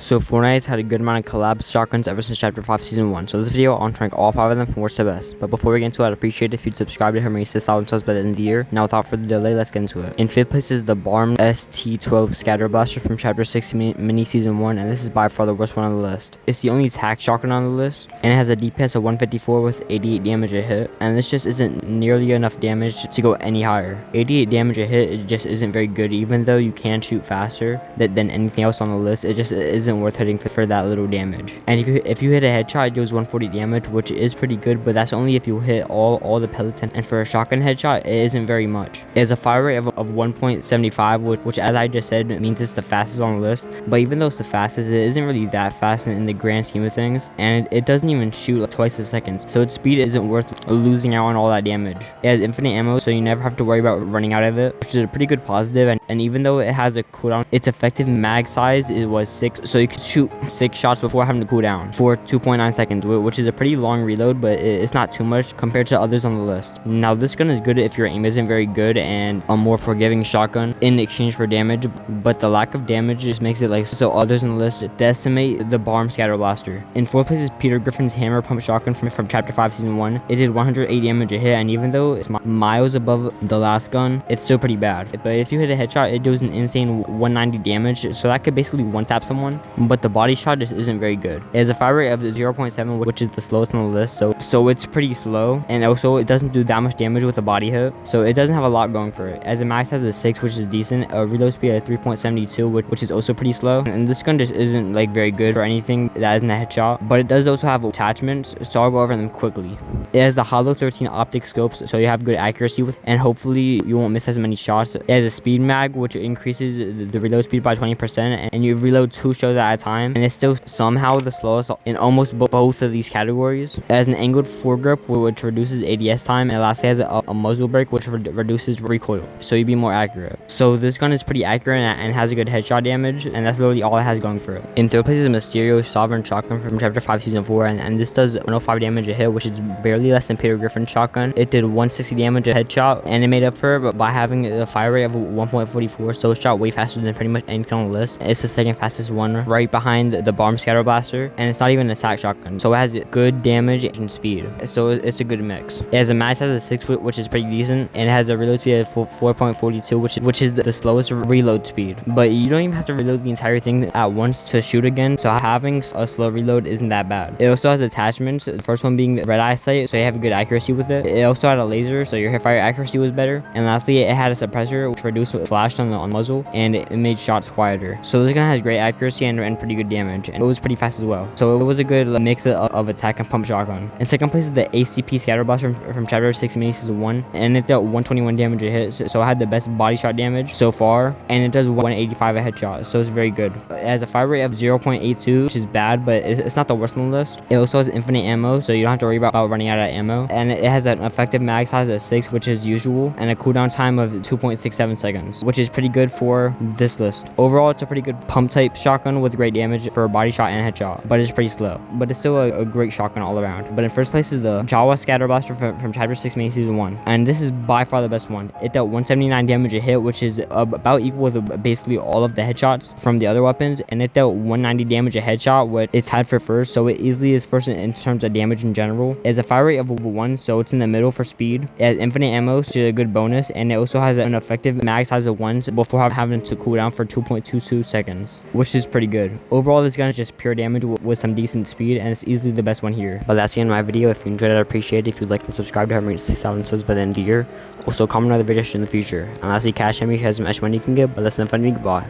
So Fortnite has had a good amount of collab shotguns ever since Chapter 5 Season 1. So this video, I'll rank all 5 of them from worst to best. But before we get into it, I'd appreciate it if you'd subscribe to help me reach 6,000 subs by the end of the year. Now without further delay, let's get into it. In 5th place is the Barm ST12 Scatter Blaster from Chapter 6 Mini Season 1, and this is by far the worst one on the list. It's the only attack shotgun on the list, and it has a DPS of 154 with 88 damage a hit, and this just isn't nearly enough damage to go any higher. 88 damage a hit, it just isn't very good, even though you can shoot faster than anything else on the list. It just isn't worth hitting for that little damage. And if you hit a headshot, it deals 140 damage, which is pretty good, but that's only if you hit all the pellets, and for a shotgun headshot, it isn't very much. It has a fire rate of 1.75, which as I just said means it's the fastest on the list, but even though it's the fastest, it isn't really that fast in the grand scheme of things, and it doesn't even shoot like twice a second, so its speed isn't worth losing out on all that damage. It has infinite ammo, so you never have to worry about running out of it, which is a pretty good positive, and even though it has a cooldown, its effective mag size was 6, so you could shoot 6 shots before having to cool down for 2.9 seconds, which is a pretty long reload, but it's not too much compared to others on the list. Now this gun is good if your aim isn't very good and a more forgiving shotgun in exchange for damage, but the lack of damage just makes it like so others on the list decimate the Barm Scatter Blaster. In 4th place is Peter Griffin's Hammer Pump Shotgun from Chapter 5 Season 1. It did 108 damage a hit, and even though it's miles above the last gun, it's still pretty bad. But if you hit a headshot, it does an insane 190 damage, so that could basically one-tap someone, but the body shot just isn't very good. It has a fire rate of 0.7, which is the slowest on the list, so it's pretty slow, and also it doesn't do that much damage with a body hit, so it doesn't have a lot going for it. As a max has a 6, which is decent, a reload speed of 3.72, which is also pretty slow, and this gun just isn't like very good for anything that isn't a headshot, but it does also have attachments, so I'll go over them quickly. It has the Hollow 13 optic scopes, so you have good accuracy with, and hopefully you won't miss as many shots. It has a speed mag, which increases the reload speed by 20%, and you reload 2 shots at a time, and it's still somehow the slowest in almost both of these categories. It has an angled foregrip, which reduces ADS time, and lastly has a muzzle brake, which reduces recoil, so you'd be more accurate. So this gun is pretty accurate and has a good headshot damage, and that's literally all it has going for it. In 3rd place is Mysterio Sovereign Shotgun from Chapter 5 Season 4, and this does 105 damage a hit, which is barely less than Peter Griffin's shotgun. It did 160 damage a headshot, and it made up for it by having a fire rate of 1.44, so it shot way faster than pretty much anything on the list. It's the second fastest one, right behind the Barm Scatter Blaster, and it's not even a sack shotgun, so it has good damage and speed, so it's a good mix. It has a max has a 6, which is pretty decent, and it has a reload speed of 4.42, which is the slowest reload speed, but you don't even have to reload the entire thing at once to shoot again, so having a slow reload isn't that bad. It also has attachments, the first one being red eye sight, so you have a good accuracy with it. It also had a laser, so your hipfire accuracy was better, and lastly it had a suppressor, which reduced flash on the muzzle, and it made shots quieter. So this gun has great accuracy and pretty good damage, and it was pretty fast as well, so it was a good mix of attack and pump shotgun. In 2nd place is the ACP Scatter Blaster from Chapter 6 Mini Season 1, and it dealt 121 damage a hit, so it had the best body shot damage so far, and it does 185 a headshot, so it's very good. It has a fire rate of 0.82, which is bad, but it's not the worst on the list. It also has infinite ammo, so you don't have to worry about running out of ammo, and it has an effective mag size of 6, which is usual, and a cooldown time of 2.67 seconds, which is pretty good for this list. Overall, it's a pretty good pump type shotgun with great damage for a body shot and headshot, but it's pretty slow, but it's still a great shotgun all around. But in 1st place is the Jawa Scatter Blaster from Chapter 6 Mini Season 1, and this is by far the best one. It dealt 179 damage a hit, which is about equal to basically all of the headshots from the other weapons, and it dealt 190 damage a headshot, which it's tied for first, so it easily is first in terms of damage in general. It has a fire rate of 1, so it's in the middle for speed. It has infinite ammo, which is a good bonus, and it also has an effective mag size of 1 before having to cool down for 2.22 seconds, which is pretty good. Overall, this gun is just pure damage with some decent speed, and it's easily the best one here. But that's the end of my video. If you enjoyed it, I'd appreciate it if you'd like and subscribe to help me reach 6,000 subs by the end of the year. Also, comment on the video in the future. And lastly, cash me has as much money you can get, but that's not funny. Goodbye.